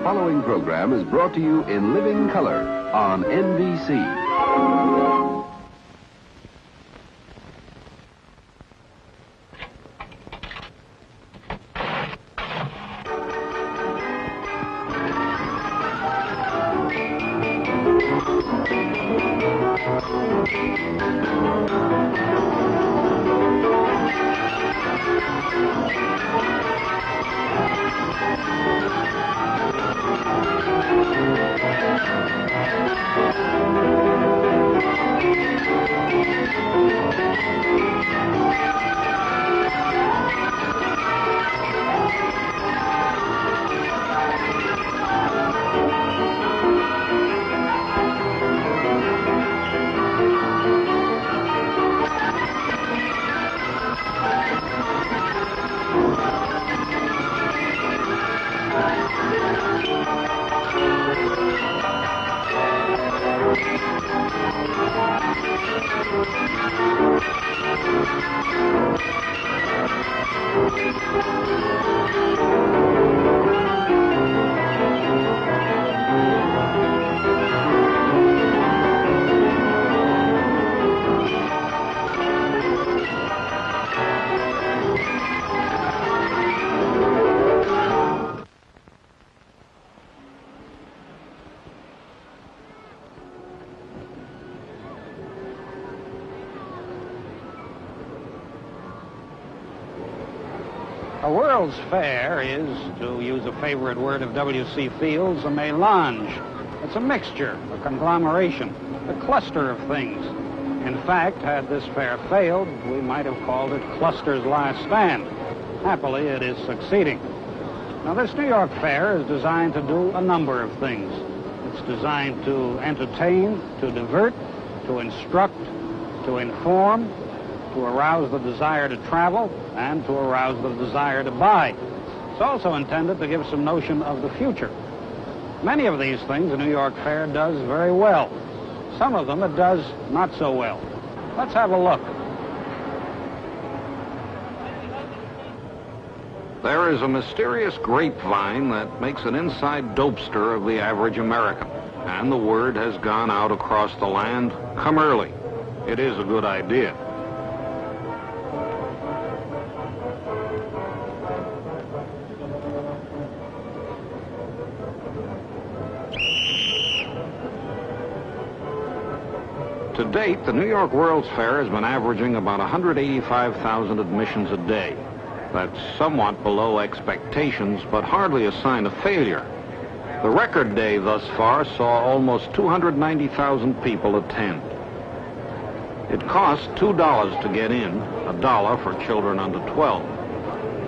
following program is brought to you in living color on NBC. A World's Fair is, to use a favorite word of W.C. Fields, a melange. It's a mixture, a conglomeration, a cluster of things. In fact, had this fair failed, we might have called it Cluster's Last Stand. Happily, it is succeeding. Now, this New York Fair is designed to do a number of things. It's designed to entertain, to divert, to instruct, to inform, to arouse the desire to travel, and to arouse the desire to buy. It's also intended to give some notion of the future. Many of these things the New York Fair does very well. Some of them it does not so well. Let's have a look. There is a mysterious grapevine that makes an inside dopester of the average American. And the word has gone out across the land, come early. It is a good idea. To date, the New York World's Fair has been averaging about 185,000 admissions a day. That's somewhat below expectations, but hardly a sign of failure. The record day thus far saw almost 290,000 people attend. It costs $2 to get in, $1 for children under 12.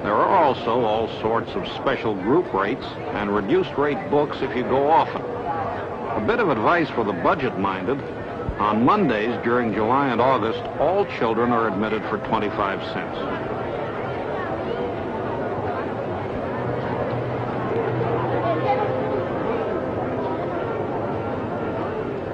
There are also all sorts of special group rates and reduced rate books if you go often. A bit of advice for the budget-minded: on Mondays during July and August, all children are admitted for 25 cents.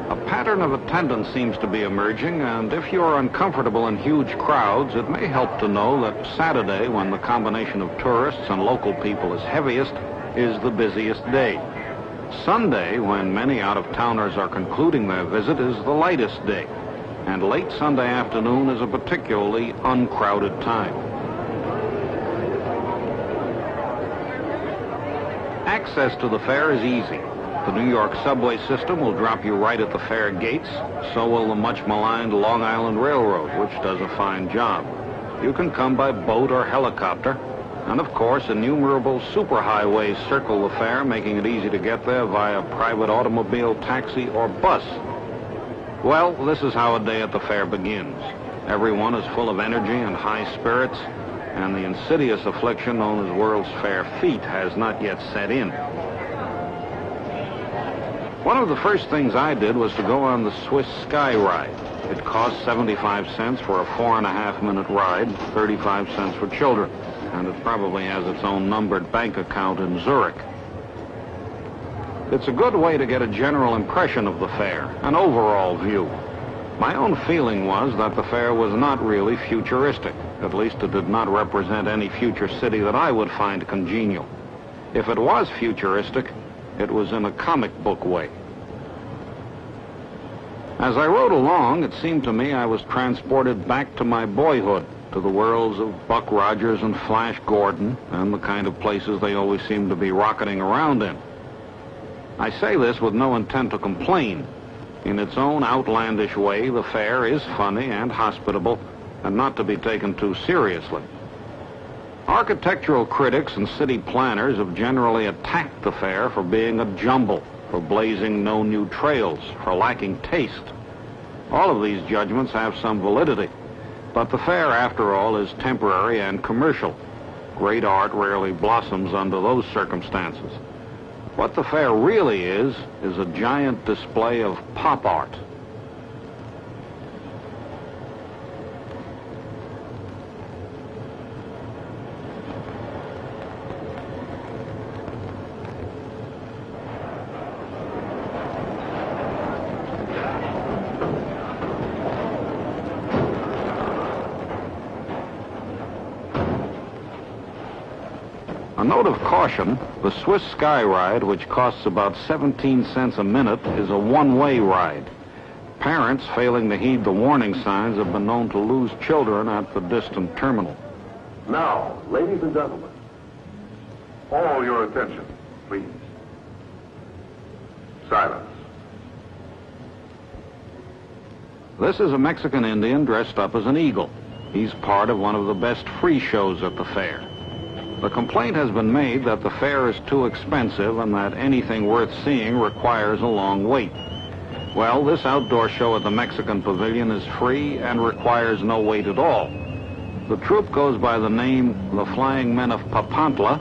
A pattern of attendance seems to be emerging, and if you're uncomfortable in huge crowds, it may help to know that Saturday, when the combination of tourists and local people is heaviest, is the busiest day. Sunday, when many out-of-towners are concluding their visit, is the lightest day, and late Sunday afternoon is a particularly uncrowded time. Access to the fair is easy. The New York subway system will drop you right at the fair gates. So will the much-maligned Long Island Railroad, which does a fine job. You can come by boat or helicopter. And of course, innumerable superhighways circle the fair, making it easy to get there via private automobile, taxi, or bus. Well, this is how a day at the fair begins. Everyone is full of energy and high spirits, and the insidious affliction known as World's Fair feet has not yet set in. One of the first things I did was to go on the Swiss Sky Ride. It costs 75 cents for a 4.5-minute ride, 35 cents for children. And it probably has its own numbered bank account in Zurich. It's a good way to get a general impression of the fair, an overall view. My own feeling was that the fair was not really futuristic. At least it did not represent any future city that I would find congenial. If it was futuristic, It was in a comic book way. As I rode along, it seemed to me I was transported back to my boyhood, to the worlds of Buck Rogers and Flash Gordon, and the kind of places they always seemed to be rocketing around in. I say this with no intent to complain. In its own outlandish way, the fair is funny and hospitable, and not to be taken too seriously. Architectural critics and city planners have generally attacked the fair for being a jumble, for blazing no new trails, for lacking taste. All of these judgments have some validity, but the fair, after all, is temporary and commercial. Great art rarely blossoms under those circumstances. What the fair really is a giant display of pop art. A note of caution, the Swiss Sky Ride, which costs about 17 cents a minute, is a one-way ride. Parents failing to heed the warning signs have been known to lose children at the distant terminal. Now, ladies and gentlemen, all your attention, please. Silence. This is a Mexican Indian dressed up as an eagle. He's part of one of the best free shows at the fair. The complaint has been made that the fair is too expensive and that anything worth seeing requires a long wait. Well, this outdoor show at the Mexican Pavilion is free and requires no wait at all. The troupe goes by the name The Flying Men of Papantla,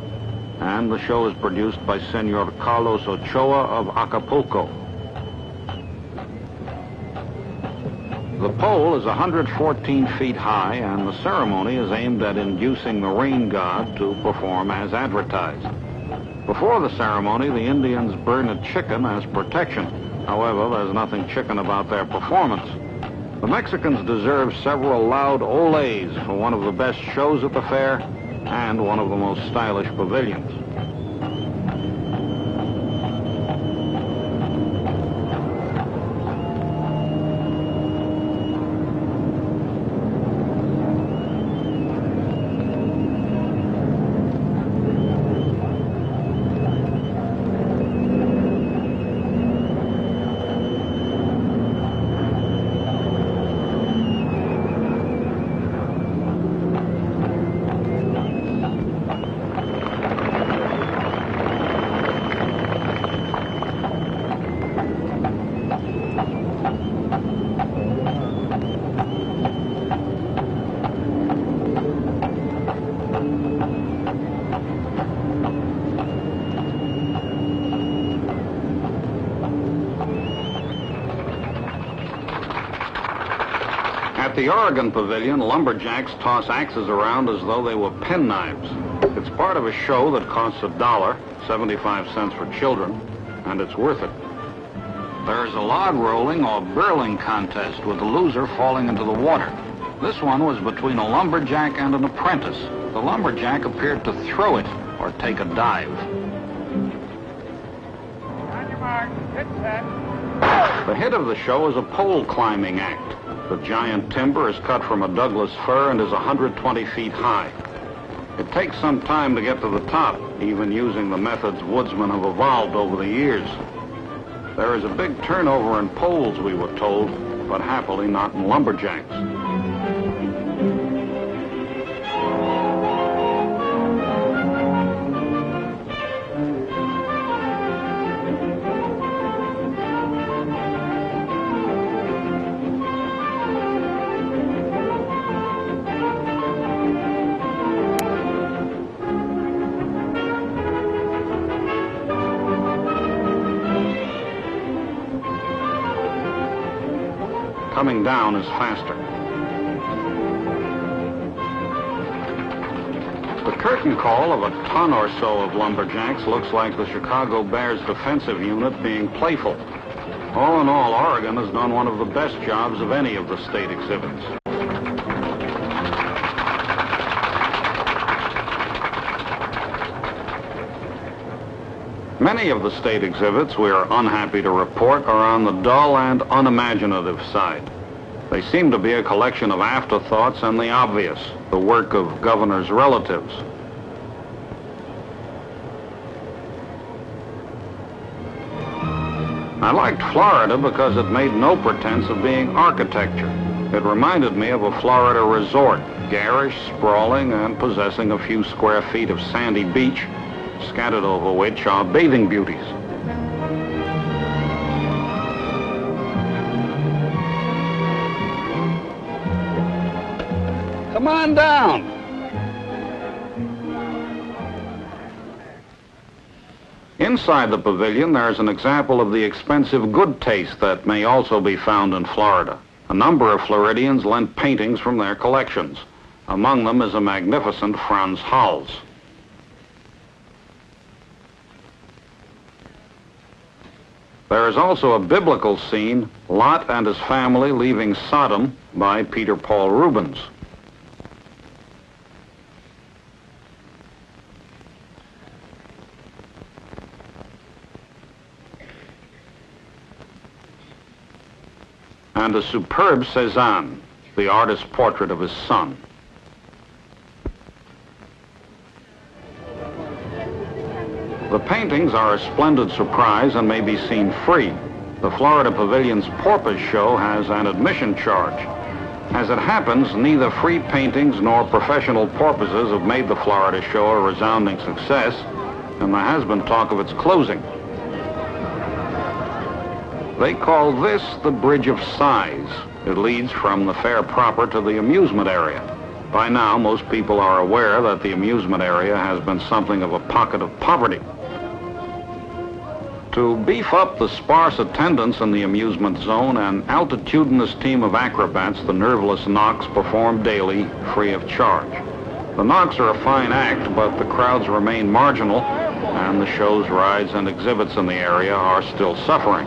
and the show is produced by Senor Carlos Ochoa of Acapulco. The pole is 114 feet high, and the ceremony is aimed at inducing the rain god to perform as advertised. Before the ceremony, the Indians burn a chicken as protection. However, there's nothing chicken about their performance. The Mexicans deserve several loud oles for one of the best shows at the fair and one of the most stylish pavilions. At the Oregon Pavilion, lumberjacks toss axes around as though they were penknives. It's part of a show that costs $1, 75 cents for children, and it's worth it. There's a log rolling or burling contest with the loser falling into the water. This one was between a lumberjack and an apprentice. The lumberjack appeared to throw it or take a dive. On your mark, hit set. The hit of the show is a pole climbing act. The giant timber is cut from a Douglas fir and is 120 feet high. It takes some time to get to the top, even using the methods woodsmen have evolved over the years. There is a big turnover in poles, we were told, but happily not in lumberjacks. Coming down is faster. The curtain call of a ton or so of lumberjacks looks like the Chicago Bears defensive unit being playful. All in all, Oregon has done one of the best jobs of any of the state exhibits. Many of the state exhibits, we are unhappy to report, are on the dull and unimaginative side. They seem to be a collection of afterthoughts and the obvious, the work of governors' relatives. I liked Florida because it made no pretense of being architecture. It reminded me of a Florida resort, garish, sprawling, and possessing a few square feet of sandy beach, scattered over which are bathing beauties. Come on down. Inside the pavilion, there's an example of the expensive good taste that may also be found in Florida. A number of Floridians lent paintings from their collections. Among them is a magnificent Franz Hals. There is also a biblical scene, Lot and his family leaving Sodom, by Peter Paul Rubens. And a superb Cézanne, the artist's portrait of his son. The paintings are a splendid surprise and may be seen free. The Florida Pavilion's Porpoise Show has an admission charge. As it happens, neither free paintings nor professional porpoises have made the Florida Show a resounding success, and there has been talk of its closing. They call this the Bridge of Sighs. It leads from the fair proper to the amusement area. By now, most people are aware that the amusement area has been something of a pocket of poverty. To beef up the sparse attendance in the amusement zone, an altitudinous team of acrobats, the nerveless Knocks, perform daily free of charge. The Knocks are a fine act, but the crowds remain marginal, and the shows, rides, and exhibits in the area are still suffering.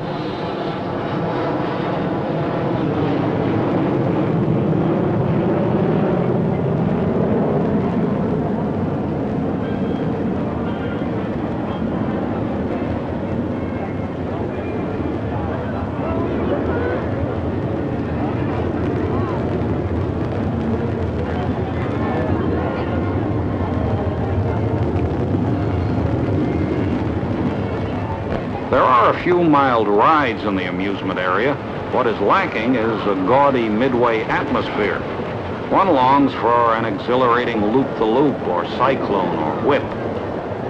There are a few mild rides in the amusement area. What is lacking is a gaudy midway atmosphere. One longs for an exhilarating loop-the-loop or cyclone or whip.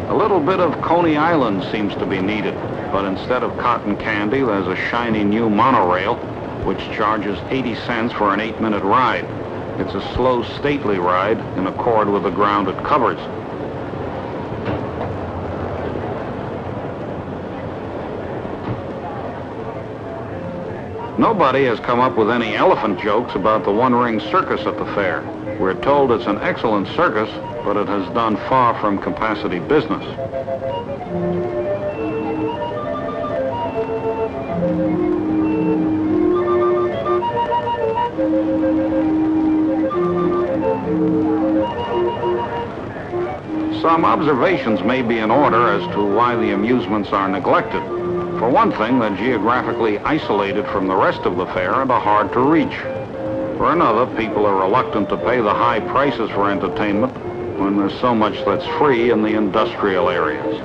A little bit of Coney Island seems to be needed, but instead of cotton candy, there's a shiny new monorail, which charges 80 cents for an 8-minute ride. It's a slow, stately ride in accord with the ground it covers. Nobody has come up with any elephant jokes about the one-ring circus at the fair. We're told it's an excellent circus, but it has done far from capacity business. Some observations may be in order as to why the amusements are neglected. For one thing, they're geographically isolated from the rest of the fair and are hard to reach. For another, people are reluctant to pay the high prices for entertainment when there's so much that's free in the industrial areas.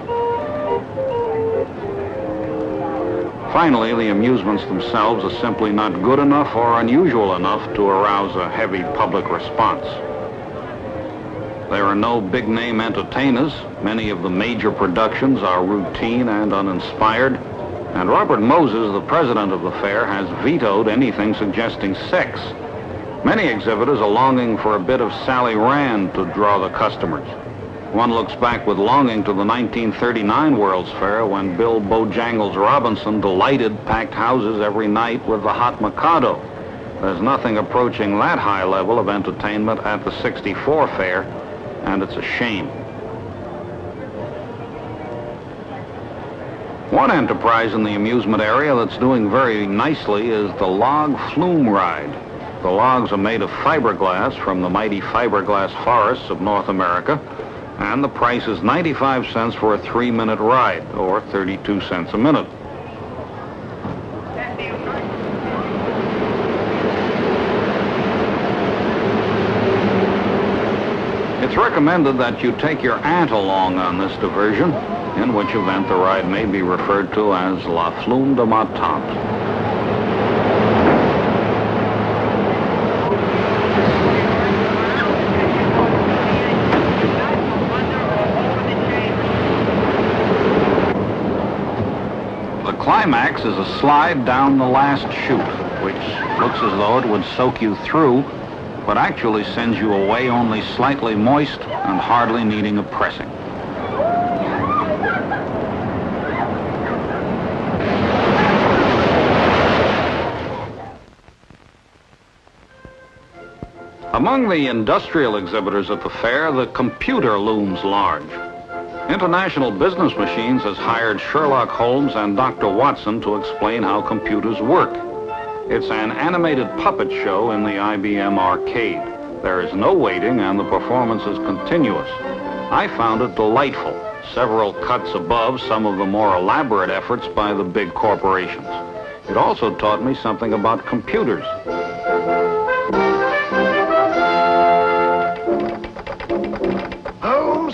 Finally, the amusements themselves are simply not good enough or unusual enough to arouse a heavy public response. There are no big-name entertainers. Many of the major productions are routine and uninspired. And Robert Moses, the president of the fair, has vetoed anything suggesting sex. Many exhibitors are longing for a bit of Sally Rand to draw the customers. One looks back with longing to the 1939 World's Fair when Bill Bojangles Robinson delighted packed houses every night with the Hot Mikado. There's nothing approaching that high level of entertainment at the '64 fair, and it's a shame. One enterprise in the amusement area that's doing very nicely is the log flume ride. The logs are made of fiberglass from the mighty fiberglass forests of North America, And the price is 95 cents for a 3-minute ride, or 32 cents a minute. It's recommended that you take your aunt along on this diversion, in which event the ride may be referred to as La Flume de ma Tante. The climax is a slide down the last chute, which looks as though it would soak you through, but actually sends you away only slightly moist and hardly needing a pressing. Among the industrial exhibitors at the fair, the computer looms large. International Business Machines has hired Sherlock Holmes and Dr. Watson to explain how computers work. It's an animated puppet show in the IBM arcade. There is no waiting and the performance is continuous. I found it delightful, several cuts above some of the more elaborate efforts by the big corporations. It also taught me something about computers.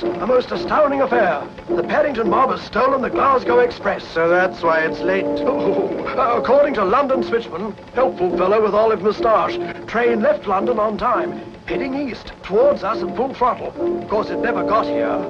A most astounding affair. The Paddington mob has stolen the Glasgow Express. So that's why it's late. According to London switchman, helpful fellow with olive moustache, train left London on time, heading east, towards us at full throttle. Of course, it never got here.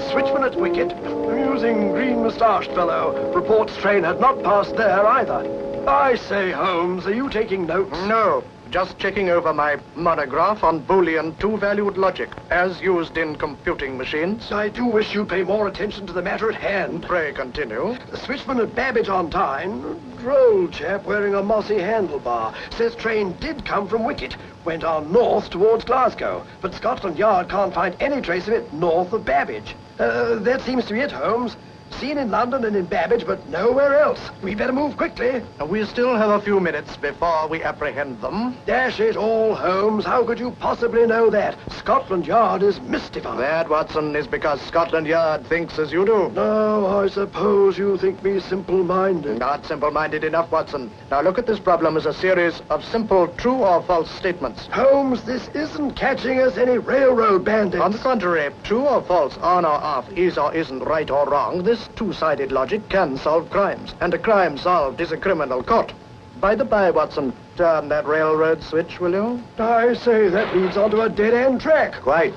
Switchman at Wicket, amusing green moustached fellow, reports train had not passed there either. I say, Holmes, are you taking notes? No. Just checking over my monograph on Boolean two-valued logic, as used in computing machines. I do wish you'd pay more attention to the matter at hand. Pray continue. The switchman at Babbage on time, droll chap wearing a mossy handlebar, says train did come from Wicket, went on north towards Glasgow, but Scotland Yard can't find any trace of it north of Babbage. That seems to be it, Holmes. Seen in London and in Babbage, but nowhere else. We better move quickly. We still have a few minutes before we apprehend them. Dash it all, Holmes. How could you possibly know that? Scotland Yard is mystified. That, Watson, is because Scotland Yard thinks as you do. No, I suppose you think me simple-minded. Not simple-minded enough, Watson. Now look at this problem as a series of simple true or false statements. Holmes, this isn't catching us any railroad bandits. On the contrary, true or false, on or off, is or isn't right or wrong, this two-sided logic can solve crimes, and a crime solved is a criminal caught. By the by, Watson, turn that railroad switch, will you? I say, that leads onto a dead-end track. Quite.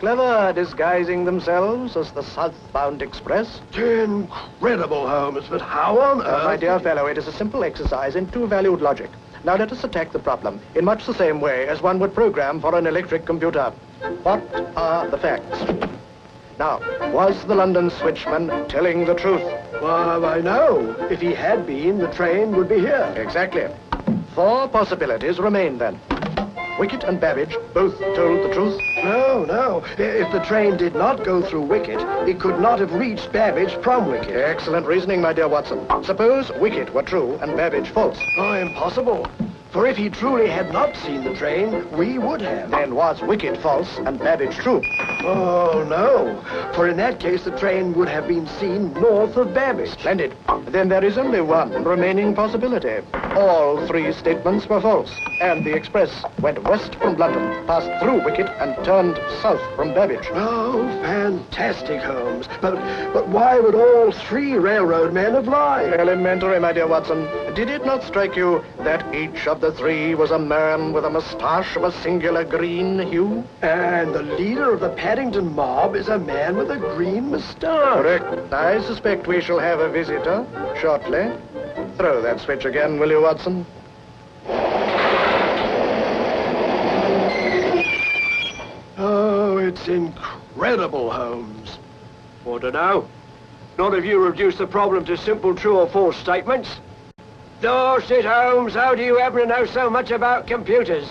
Clever, disguising themselves as the southbound express. Incredible, Holmes, but how on earth... My dear fellow, it is a simple exercise in two-valued logic. Now let us attack the problem in much the same way as one would program for an electric computer. What are the facts? Now, was the London switchman telling the truth? Well, I know. If he had been, the train would be here. Exactly. 4 possibilities remain then. Wicket and Babbage both told the truth? No. If the train did not go through Wicket, it could not have reached Babbage from Wicket. Excellent reasoning, my dear Watson. Suppose Wicket were true and Babbage false. Oh, impossible. For if he truly had not seen the train, we would have. Then was Wicket false and Babbage true? Oh, no. For in that case, the train would have been seen north of Babbage. Splendid. Then there is only one remaining possibility. All 3 statements were false, and the express went west from London, passed through Wicket, and turned south from Babbage. Oh, fantastic, Holmes. But why would all 3 railroad men have lied? Elementary, my dear Watson. Did it not strike you that each of the 3 was a man with a moustache of a singular green hue? And the leader of the Paddington mob is a man with a green moustache. Correct. I suspect we shall have a visitor shortly. Throw that switch again, will you, Watson? Oh, it's incredible, Holmes. What do know? None of you reduce the problem to simple true or false statements. Dorset, Holmes, how do you ever know so much about computers?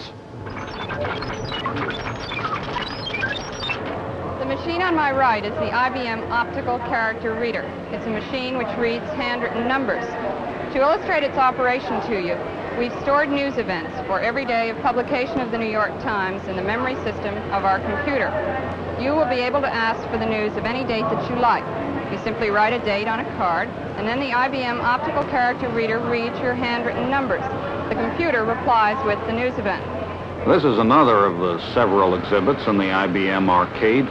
machine on my right is the IBM optical character reader. It's a machine which reads handwritten numbers. To illustrate its operation to you, we've stored news events for every day of publication of the New York Times in the memory system of our computer. You will be able to ask for the news of any date that you like. You simply write a date on a card, and then the IBM optical character reader reads your handwritten numbers. The computer replies with the news event. This is another of the several exhibits in the IBM arcade.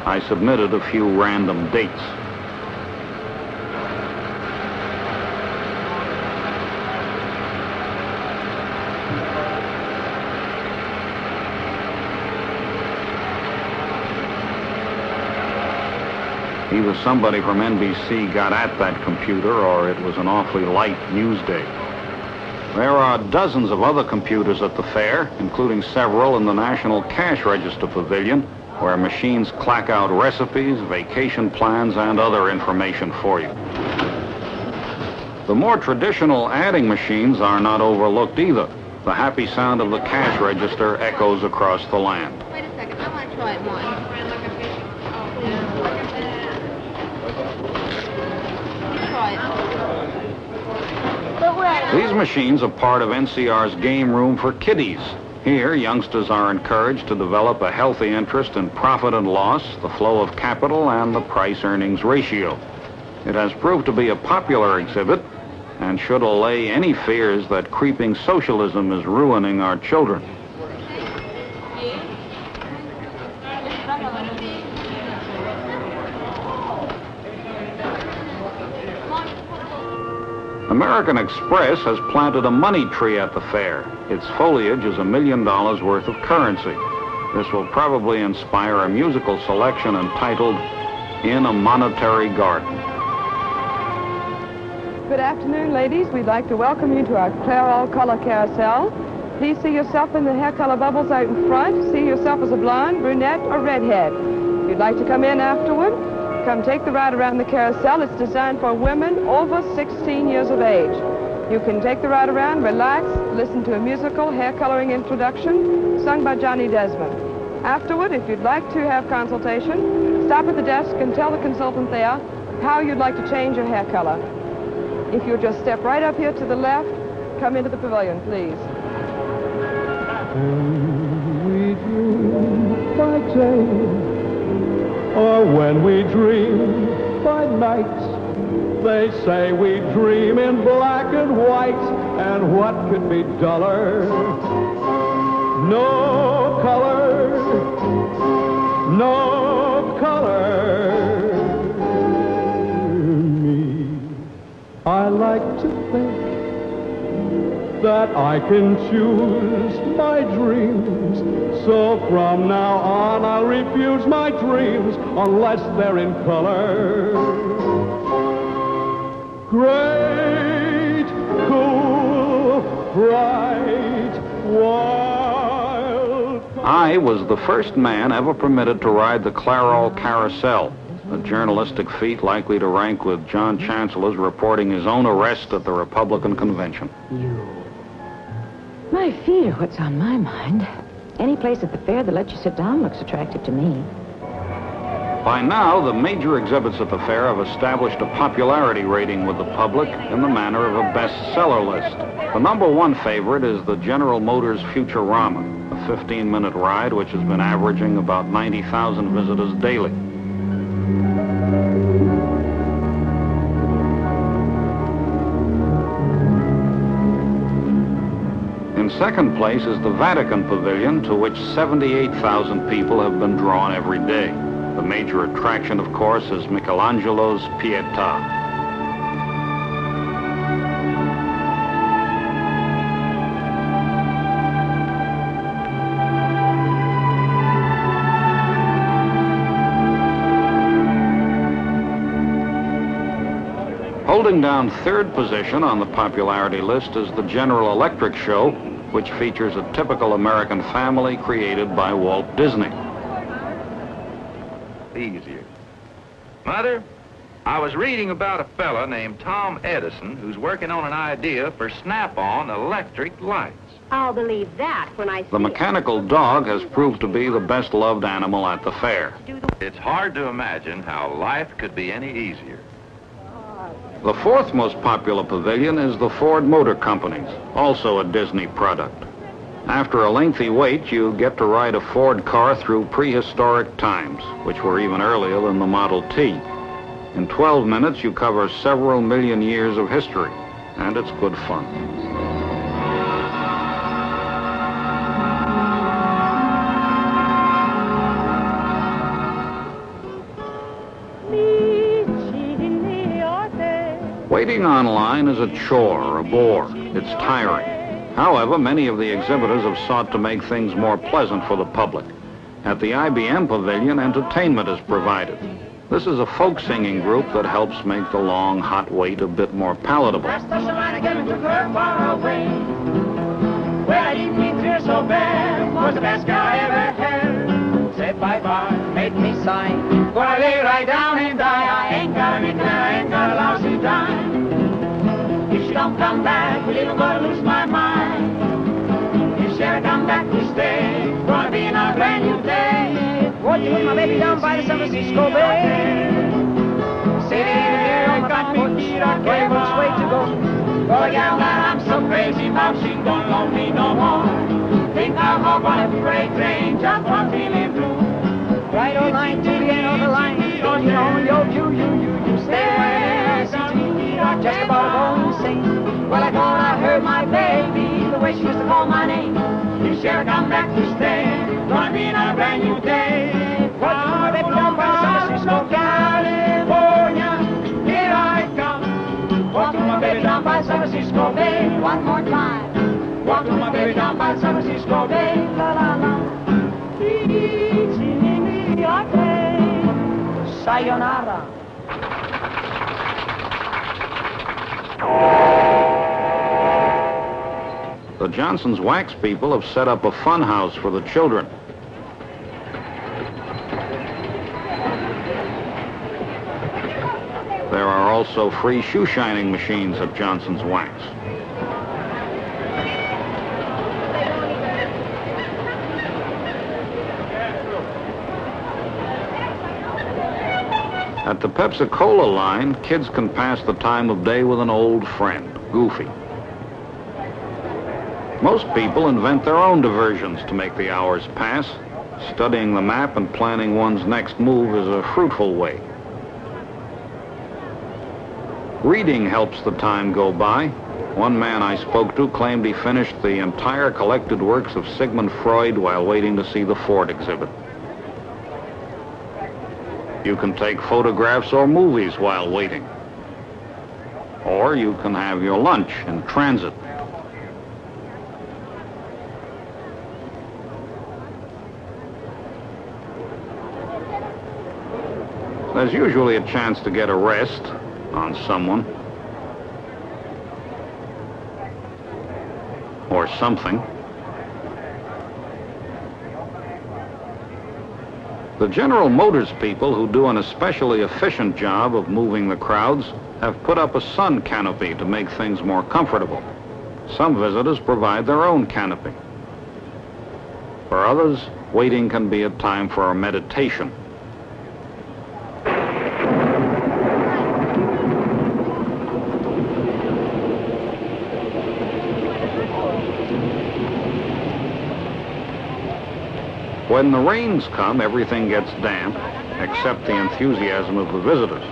I submitted a few random dates. Either somebody from NBC got at that computer or it was an awfully light news day. There are dozens of other computers at the fair, including several in the National Cash Register Pavilion, where machines clack out recipes, vacation plans, and other information for you. The more traditional adding machines are not overlooked either. The happy sound of the cash register echoes across the land. Wait a second, I want to try one. These machines are part of NCR's Game Room for Kiddies. Here, youngsters are encouraged to develop a healthy interest in profit and loss, the flow of capital, and the price-earnings ratio. It has proved to be a popular exhibit and should allay any fears that creeping socialism is ruining our children. American Express has planted a money tree at the fair. Its foliage is $1 million worth of currency. This will probably inspire a musical selection entitled In a Monetary Garden. Good afternoon, ladies. We'd like to welcome you to our Clairol Color Carousel. Please see yourself in the hair color bubbles out in front. See yourself as a blonde, brunette, or redhead. If you'd like to come in afterward, come take the ride around the carousel. It's designed for women over 16 years of age. You can take the ride around, relax, listen to a musical hair coloring introduction sung by Johnny Desmond. Afterward, if you'd like to have consultation, stop at the desk and tell the consultant there how you'd like to change your hair color. If you'll just step right up here to the left, come into the pavilion, please. We dream by day, or when we dream by night. They say we dream in black and white, and what could be duller? No color, no color. Me, I like to think that I can choose my dreams. So from now on I'll refuse my dreams unless they're in color. Great, cool, bright, wild. I was the first man ever permitted to ride the Clairol Carousel, a journalistic feat likely to rank with John Chancellor's reporting his own arrest at the Republican convention. My feet are what's on my mind. Any place at the fair that lets you sit down looks attractive to me. By now, the major exhibits at the fair have established a popularity rating with the public in the manner of a bestseller list. The #1 favorite is the General Motors Futurama, a 15-minute ride which has been averaging about 90,000 visitors daily. In second place is the Vatican Pavilion, to which 78,000 people have been drawn every day. The major attraction, of course, is Michelangelo's Pietà. Holding down third position on the popularity list is the General Electric Show, which features a typical American family created by Walt Disney. Easier. Mother, I was reading about a fella named Tom Edison who's working on an idea for snap-on electric lights. I'll believe that when I see The mechanical dog has proved to be the best-loved animal at the fair. it. It's hard to imagine how life could be any easier. The fourth most popular pavilion is the Ford Motor Company's, also a Disney product. After a lengthy wait, you get to ride a Ford car through prehistoric times, which were even earlier than the Model T. In 12 minutes, you cover several million years of history, and it's good fun. Waiting online is a chore, a bore. It's tiring. However, many of the exhibitors have sought to make things more pleasant for the public. At the IBM Pavilion, entertainment is provided. This is a folk singing group that helps make the long, hot wait a bit more palatable. Was the best guy I ever had. Said bye-bye, made me sigh. Gonna lay right down and die. I ain't got a nickel, I ain't got a lousy dime. If she don't come back, we're even gonna lose my mind. If she ever come back to stay, gonna be in a brand new day. Want to put my baby down by the San Francisco Bay. Sitting here on my back foot, where which way to go. For a gal that I'm so crazy about, she don't love me no more. Think I'll hop on a freight train, just one feeling blue. Right on line to the end of the line. Don't you know, yo, you stay where see to me, just about going insane. Well, I thought I heard my baby, the way she used to call my name. You sure come back to stay, gonna be in a brand new day. What you my baby down by San Francisco, California, here I come. Walk to my baby down by San Francisco Bay, one more time. Walk to my baby down by San Francisco Bay, la la la. Sayonara. The Johnson's Wax people have set up a fun house for the children. There are also free shoe shining machines at Johnson's Wax. At the Pepsi-Cola line, kids can pass the time of day with an old friend, Goofy. Most people invent their own diversions to make the hours pass. Studying the map and planning one's next move is a fruitful way. Reading helps the time go by. One man I spoke to claimed he finished the entire collected works of Sigmund Freud while waiting to see the Ford exhibit. You can take photographs or movies while waiting. Or you can have your lunch in transit. There's usually a chance to get a rest on someone or something. The General Motors people, who do an especially efficient job of moving the crowds, have put up a sun canopy to make things more comfortable. Some visitors provide their own canopy. For others, waiting can be a time for meditation. When the rains come, everything gets damp, except the enthusiasm of the visitors.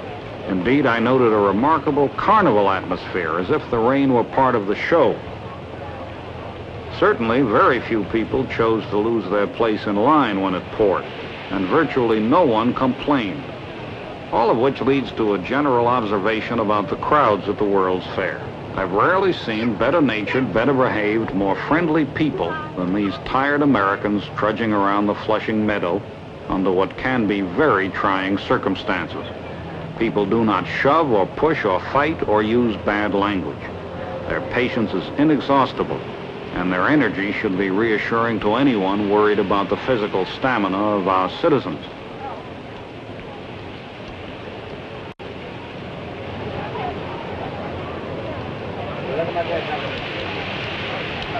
Indeed, I noted a remarkable carnival atmosphere, as if the rain were part of the show. Certainly, very few people chose to lose their place in line when it poured, and virtually no one complained. All of which leads to a general observation about the crowds at the World's Fair. I've rarely seen better-natured, better-behaved, more friendly people than these tired Americans trudging around the Flushing Meadow under what can be very trying circumstances. People do not shove or push or fight or use bad language. Their patience is inexhaustible, and their energy should be reassuring to anyone worried about the physical stamina of our citizens.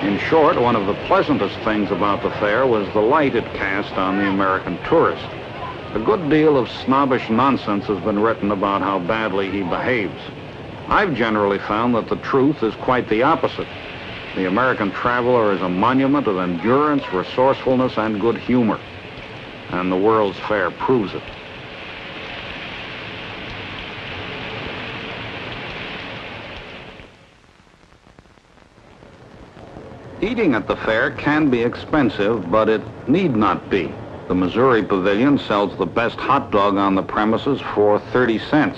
In short, one of the pleasantest things about the fair was the light it cast on the American tourist. A good deal of snobbish nonsense has been written about how badly he behaves. I've generally found that the truth is quite the opposite. The American traveler is a monument of endurance, resourcefulness, and good humor. And the World's Fair proves it. Eating at the fair can be expensive, but it need not be. The Missouri Pavilion sells the best hot dog on the premises for 30 cents.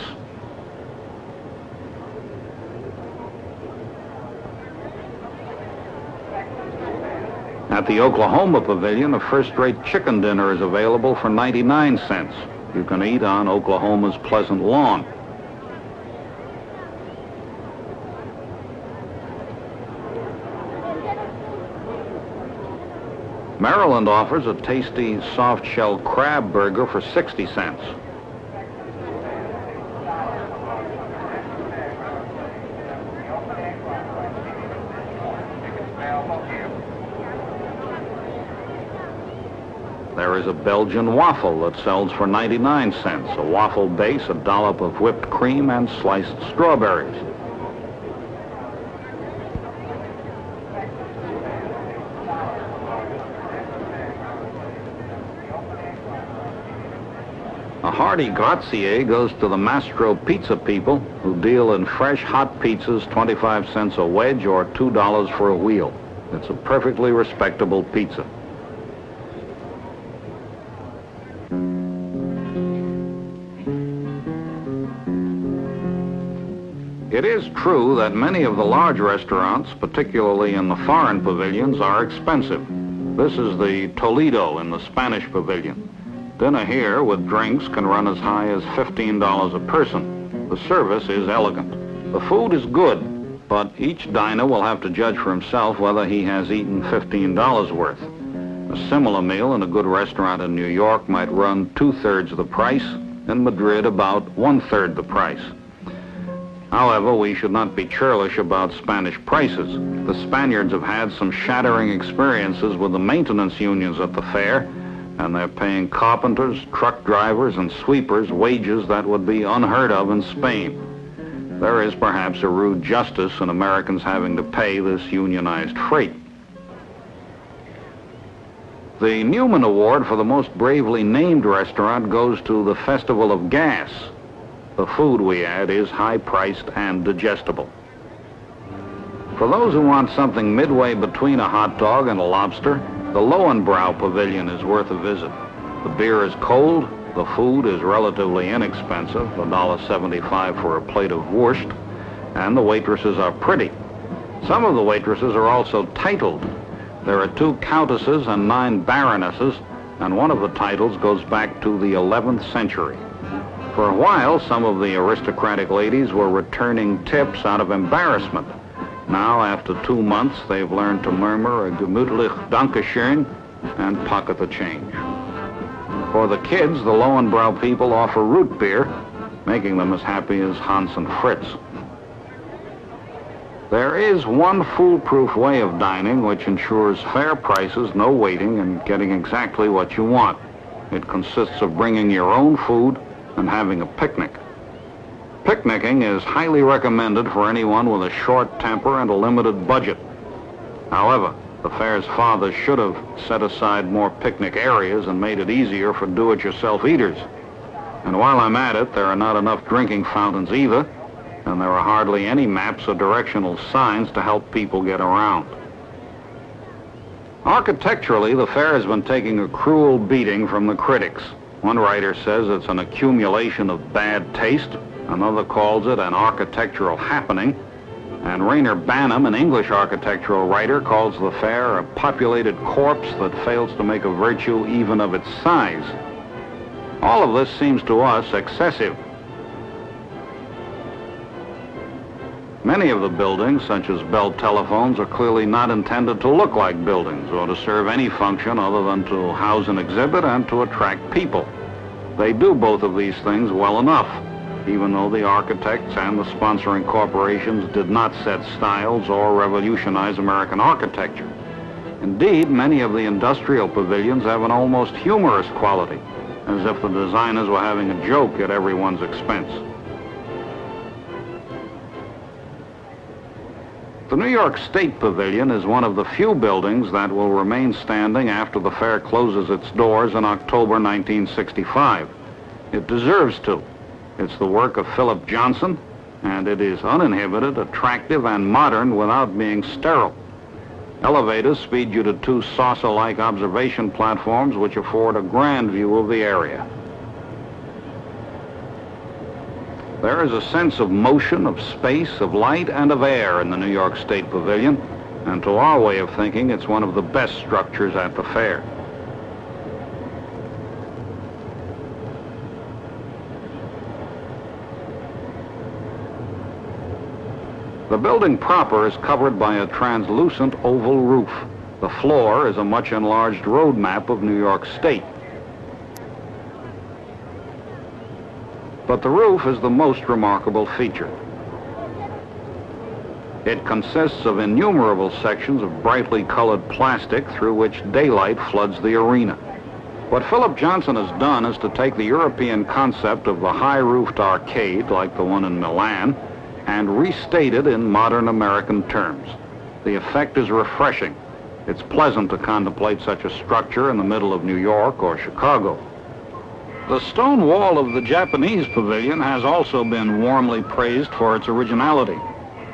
At the Oklahoma Pavilion, a first-rate chicken dinner is available for 99 cents. You can eat on Oklahoma's pleasant lawn. Maryland offers a tasty soft-shell crab burger for 60 cents. There is a Belgian waffle that sells for 99 cents. A waffle base, a dollop of whipped cream, and sliced strawberries. A hearty grazie goes to the Mastro Pizza people, who deal in fresh hot pizzas, 25 cents a wedge or $2 for a wheel. It's a perfectly respectable pizza. It is true that many of the large restaurants, particularly in the foreign pavilions, are expensive. This is the Toledo in the Spanish Pavilion. Dinner here with drinks can run as high as $15 a person. The service is elegant. The food is good, but each diner will have to judge for himself whether he has eaten $15 worth. A similar meal in a good restaurant in New York might run 2/3 the price, in Madrid about 1/3 the price. However, we should not be churlish about Spanish prices. The Spaniards have had some shattering experiences with the maintenance unions at the fair, and they're paying carpenters, truck drivers, and sweepers wages that would be unheard of in Spain. There is perhaps a rude justice in Americans having to pay this unionized freight. The Newman Award for the most bravely named restaurant goes to the Festival of Gas. The food, we add, is high-priced and digestible. For those who want something midway between a hot dog and a lobster, the Lowenbrow Pavilion is worth a visit. The beer is cold, the food is relatively inexpensive, $1.75 for a plate of wurst, and the waitresses are pretty. Some of the waitresses are also titled. There are 2 countesses and 9 baronesses, and one of the titles goes back to the 11th century. For a while, some of the aristocratic ladies were returning tips out of embarrassment. Now, after 2 months, they've learned to murmur a gemütlich Dankeschön and pocket the change. For the kids, the Lowenbrow people offer root beer, making them as happy as Hans and Fritz. There is one foolproof way of dining which ensures fair prices, no waiting, and getting exactly what you want. It consists of bringing your own food and having a picnic. Picnicking is highly recommended for anyone with a short temper and a limited budget. However, the fair's fathers should have set aside more picnic areas and made it easier for do-it-yourself eaters. And while I'm at it, there are not enough drinking fountains either, and there are hardly any maps or directional signs to help people get around. Architecturally, the fair has been taking a cruel beating from the critics. One writer says it's an accumulation of bad taste. Another calls it an architectural happening. And Rainer Banham, an English architectural writer, calls the fair a populated corpse that fails to make a virtue even of its size. All of this seems to us excessive. Many of the buildings, such as Bell telephones, are clearly not intended to look like buildings or to serve any function other than to house an exhibit and to attract people. They do both of these things well enough, even though the architects and the sponsoring corporations did not set styles or revolutionize American architecture. Indeed, many of the industrial pavilions have an almost humorous quality, as if the designers were having a joke at everyone's expense. The New York State Pavilion is one of the few buildings that will remain standing after the fair closes its doors in October 1965. It deserves to. It's the work of Philip Johnson, and it is uninhibited, attractive, and modern without being sterile. Elevators speed you to two saucer-like observation platforms which afford a grand view of the area. There is a sense of motion, of space, of light, and of air in the New York State Pavilion, and to our way of thinking, it's one of the best structures at the fair. The building proper is covered by a translucent oval roof. The floor is a much enlarged road map of New York State. But the roof is the most remarkable feature. It consists of innumerable sections of brightly colored plastic through which daylight floods the arena. What Philip Johnson has done is to take the European concept of the high-roofed arcade, like the one in Milan, and restate it in modern American terms. The effect is refreshing. It's pleasant to contemplate such a structure in the middle of New York or Chicago. The stone wall of the Japanese pavilion has also been warmly praised for its originality.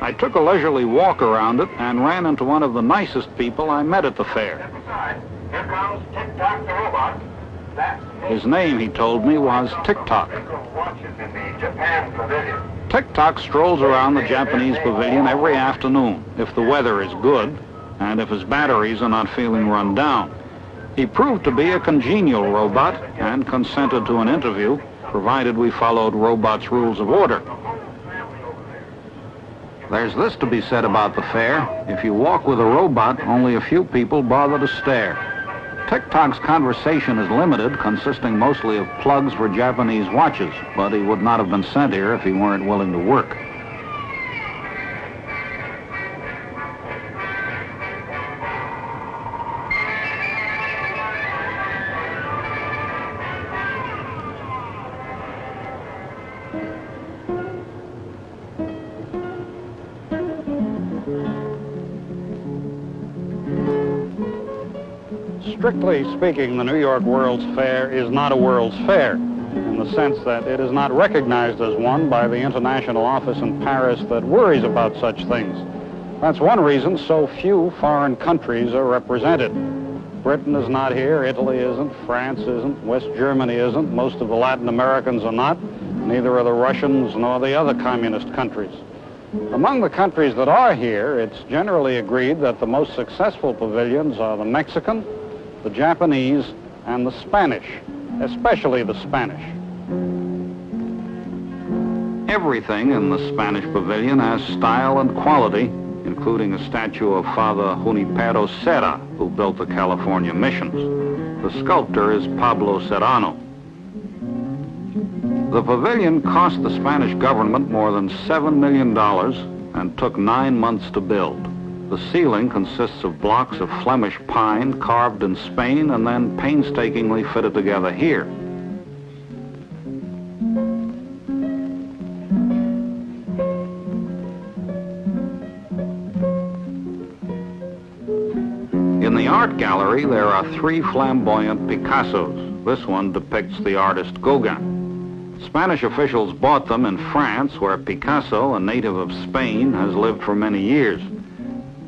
I took a leisurely walk around it and ran into one of the nicest people I met at the fair. Here comes Tick-Tock the robot. His name, he told me, was Tick-Tock. Tick-Tock strolls around the Japanese pavilion every afternoon, if the weather is good, and if his batteries are not feeling run down. He proved to be a congenial robot and consented to an interview, provided we followed robots' rules of order. There's this to be said about the fair. If you walk with a robot, only a few people bother to stare. Tick-Tock's conversation is limited, consisting mostly of plugs for Japanese watches, but he would not have been sent here if he weren't willing to work. Strictly speaking, the New York World's Fair is not a World's Fair, in the sense that it is not recognized as one by the international office in Paris that worries about such things. That's one reason so few foreign countries are represented. Britain is not here, Italy isn't, France isn't, West Germany isn't, most of the Latin Americans are not, neither are the Russians nor the other communist countries. Among the countries that are here, it's generally agreed that the most successful pavilions are the Mexican, the Japanese, and the Spanish, especially the Spanish. Everything in the Spanish pavilion has style and quality, including a statue of Father Junipero Serra, who built the California missions. The sculptor is Pablo Serrano. The pavilion cost the Spanish government more than $7 million and took 9 months to build. The ceiling consists of blocks of Flemish pine carved in Spain and then painstakingly fitted together here. In the art gallery, there are 3 flamboyant Picassos. This one depicts the artist Gauguin. Spanish officials bought them in France, where Picasso, a native of Spain, has lived for many years.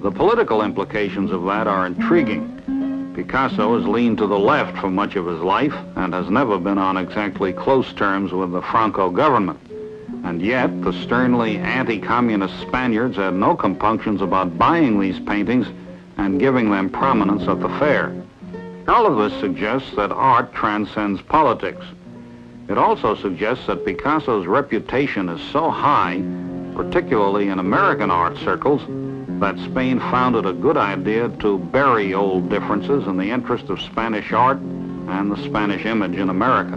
The political implications of that are intriguing. Picasso has leaned to the left for much of his life and has never been on exactly close terms with the Franco government. And yet, the sternly anti-communist Spaniards had no compunctions about buying these paintings and giving them prominence at the fair. All of this suggests that art transcends politics. It also suggests that Picasso's reputation is so high, particularly in American art circles, that Spain found it a good idea to bury old differences in the interest of Spanish art and the Spanish image in America.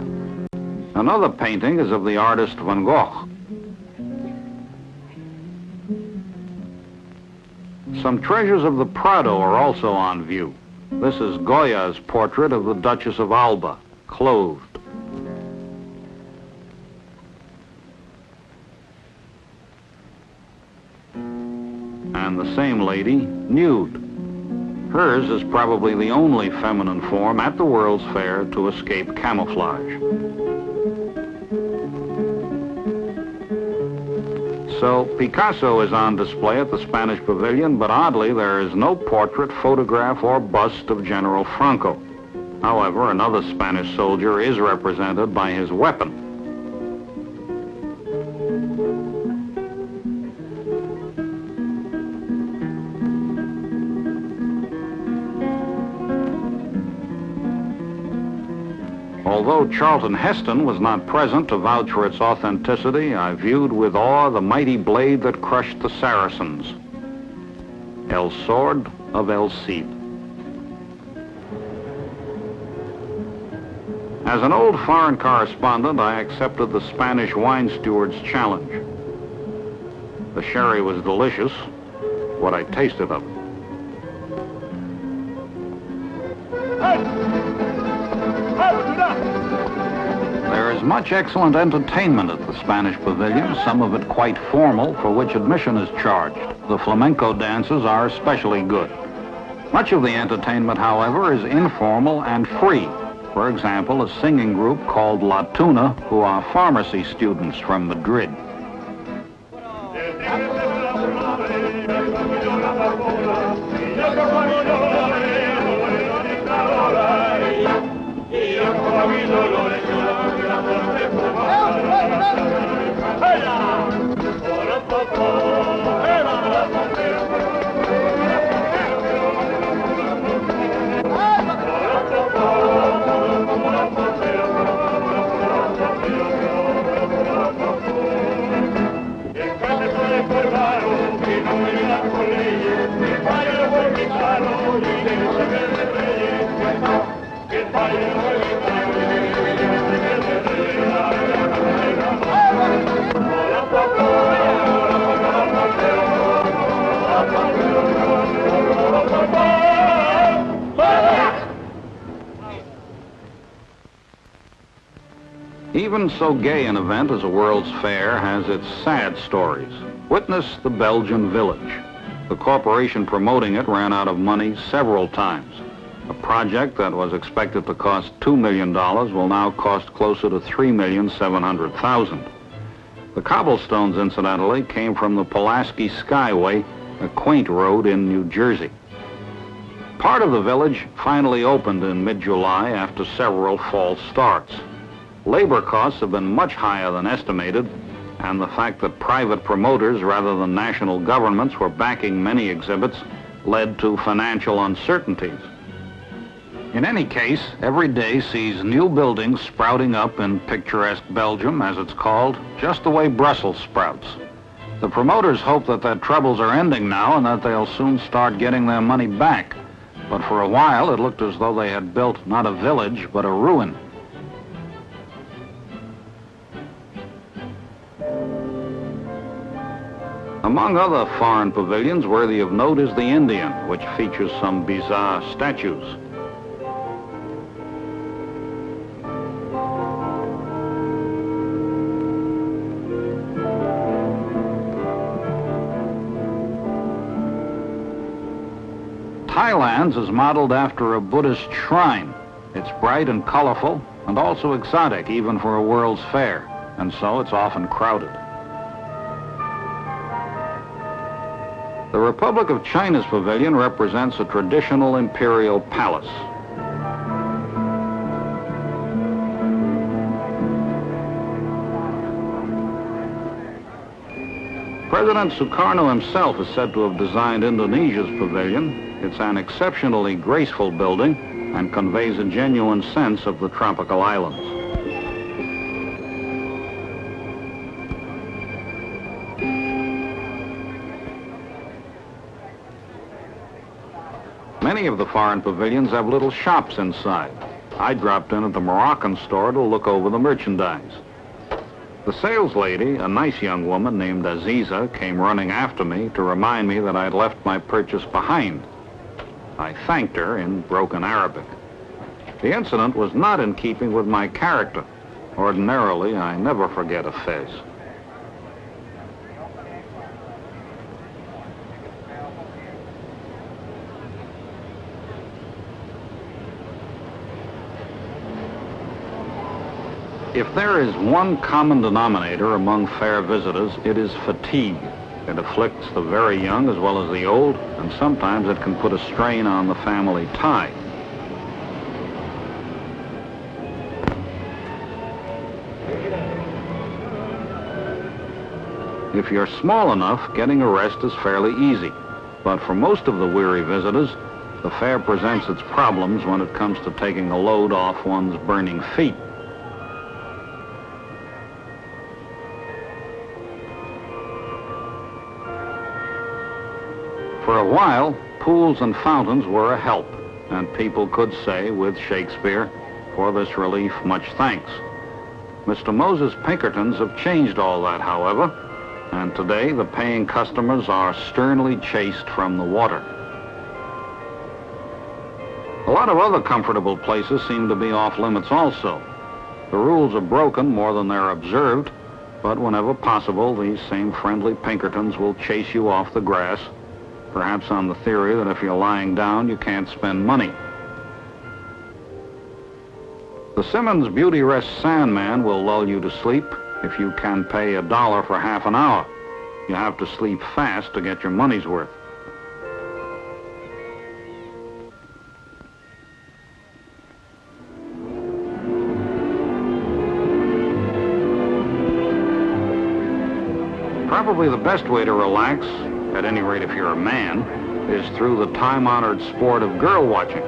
Another painting is of the artist Van Gogh. Some treasures of the Prado are also on view. This is Goya's portrait of the Duchess of Alba, clothed. and the same lady nude. Hers is probably the only feminine form at the World's Fair to escape camouflage. So Picasso is on display at the Spanish Pavilion, but oddly there is no portrait, photograph, or bust of General Franco. However, another Spanish soldier is represented by his weapon. Although Charlton Heston was not present to vouch for its authenticity, I viewed with awe the mighty blade that crushed the Saracens. El Sword of El Cid. As an old foreign correspondent, I accepted the Spanish wine steward's challenge. The sherry was delicious, what I tasted of it. There is much excellent entertainment at the Spanish Pavilion, some of it quite formal, for which admission is charged. The flamenco dances are especially good. Much of the entertainment, however, is informal and free. For example, a singing group called La Tuna, who are pharmacy students from Madrid. Even so gay an event as a World's Fair has its sad stories. Witness the Belgian Village. The corporation promoting it ran out of money several times. A project that was expected to cost $2 million will now cost closer to $3,700,000. The cobblestones, incidentally, came from the Pulaski Skyway, a quaint road in New Jersey. Part of the village finally opened in mid-July after several false starts. Labor costs have been much higher than estimated, and the fact that private promoters rather than national governments were backing many exhibits led to financial uncertainties. In any case, every day sees new buildings sprouting up in picturesque Belgium, as it's called, just the way Brussels sprouts. The promoters hope that their troubles are ending now and that they'll soon start getting their money back. But for a while, it looked as though they had built not a village, but a ruin. Among other foreign pavilions worthy of note is the Indian, which features some bizarre statues. Thailand's is modeled after a Buddhist shrine. It's bright and colorful, and also exotic, even for a World's Fair, and so it's often crowded. The Republic of China's pavilion represents a traditional imperial palace. President Sukarno himself is said to have designed Indonesia's pavilion. It's an exceptionally graceful building and conveys a genuine sense of the tropical islands. Many of the foreign pavilions have little shops inside. I dropped in at the Moroccan store to look over the merchandise. The sales lady, a nice young woman named Aziza, came running after me to remind me that I'd left my purchase behind. I thanked her in broken Arabic. The incident was not in keeping with my character. Ordinarily, I never forget a fez. If there is one common denominator among fair visitors, it is fatigue. It afflicts the very young as well as the old, and sometimes it can put a strain on the family tie. If you're small enough, getting a rest is fairly easy. But for most of the weary visitors, the fair presents its problems when it comes to taking a load off one's burning feet. For a while, pools and fountains were a help, and people could say, with Shakespeare, "For this relief, much thanks." Mr. Moses Pinkertons have changed all that, however, and today the paying customers are sternly chased from the water. A lot of other comfortable places seem to be off limits also. The rules are broken more than they're observed, but whenever possible, these same friendly Pinkertons will chase you off the grass, perhaps on the theory that if you're lying down, you can't spend money. The Simmons Beauty Rest Sandman will lull you to sleep if you can pay $1 for half an hour. You have to sleep fast to get your money's worth. Probably the best way to relax, at any rate if you're a man, is through the time-honored sport of girl watching.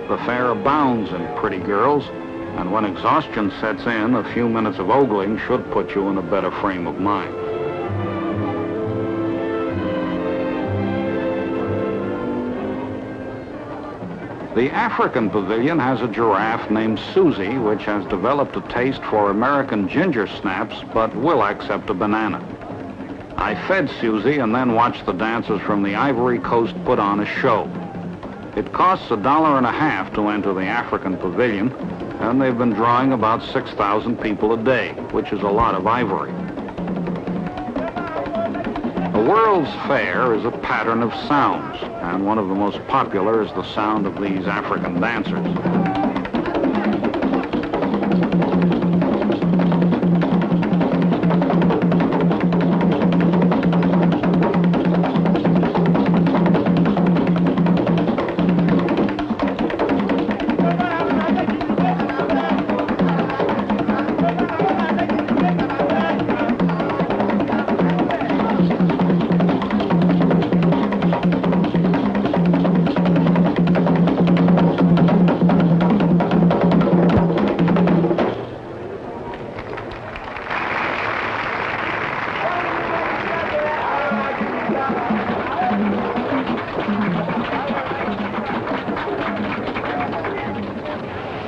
The fair abounds in pretty girls, and when exhaustion sets in, a few minutes of ogling should put you in a better frame of mind. The African Pavilion has a giraffe named Susie, which has developed a taste for American ginger snaps, but will accept a banana. I fed Susie and then watched the dancers from the Ivory Coast put on a show. It costs $1.50 to enter the African Pavilion, and they've been drawing about 6,000 people a day, which is a lot of ivory. The World's Fair is a pattern of sounds, and one of the most popular is the sound of these African dancers.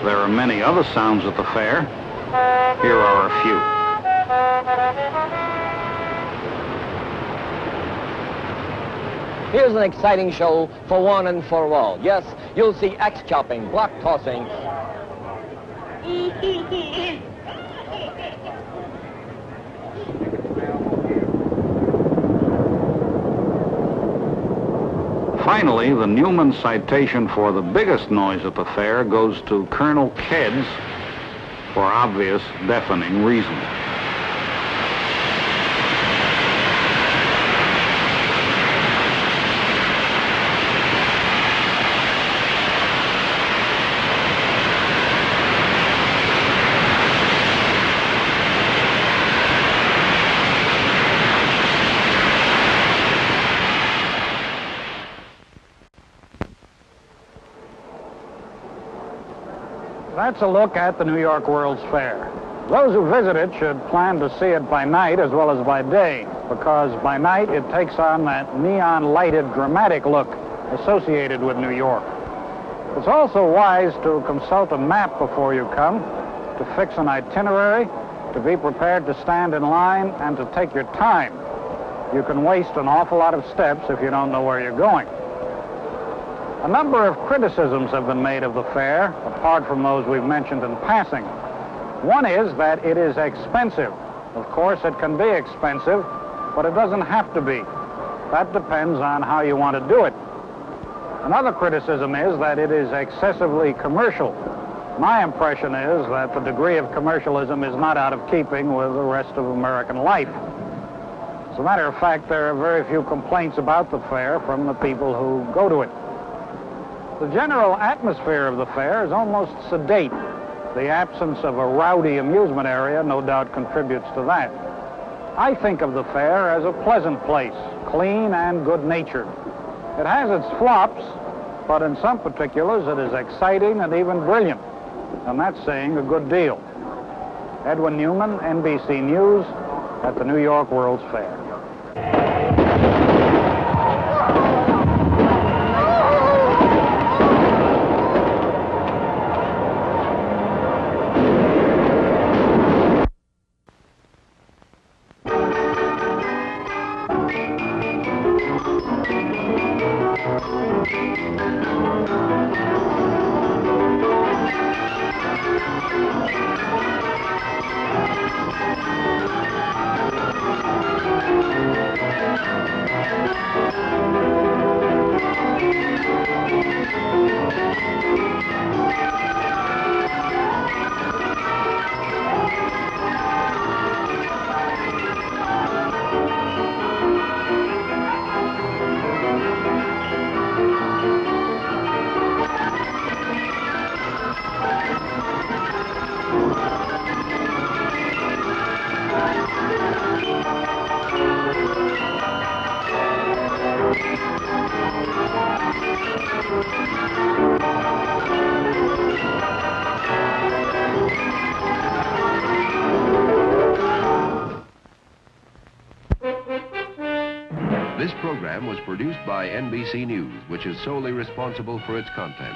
There are many other sounds at the fair. Here are a few. Here's an exciting show for one and for all. Yes, you'll see axe chopping, block tossing. Finally, the Newman citation for the biggest noise at the fair goes to Colonel Keds for obvious deafening reasons. That's a look at the New York World's Fair. Those who visit it should plan to see it by night as well as by day, because by night it takes on that neon-lighted dramatic look associated with New York. It's also wise to consult a map before you come, to fix an itinerary, to be prepared to stand in line, and to take your time. You can waste an awful lot of steps if you don't know where you're going. A number of criticisms have been made of the fair, apart from those we've mentioned in passing. One is that it is expensive. Of course, it can be expensive, but it doesn't have to be. That depends on how you want to do it. Another criticism is that it is excessively commercial. My impression is that the degree of commercialism is not out of keeping with the rest of American life. As a matter of fact, there are very few complaints about the fair from the people who go to it. The general atmosphere of the fair is almost sedate. The absence of a rowdy amusement area no doubt contributes to that. I think of the fair as a pleasant place, clean and good-natured. It has its flops, but in some particulars it is exciting and even brilliant, and that's saying a good deal. Edwin Newman, NBC News, at the New York World's Fair. This program was produced by NBC News, which is solely responsible for its content.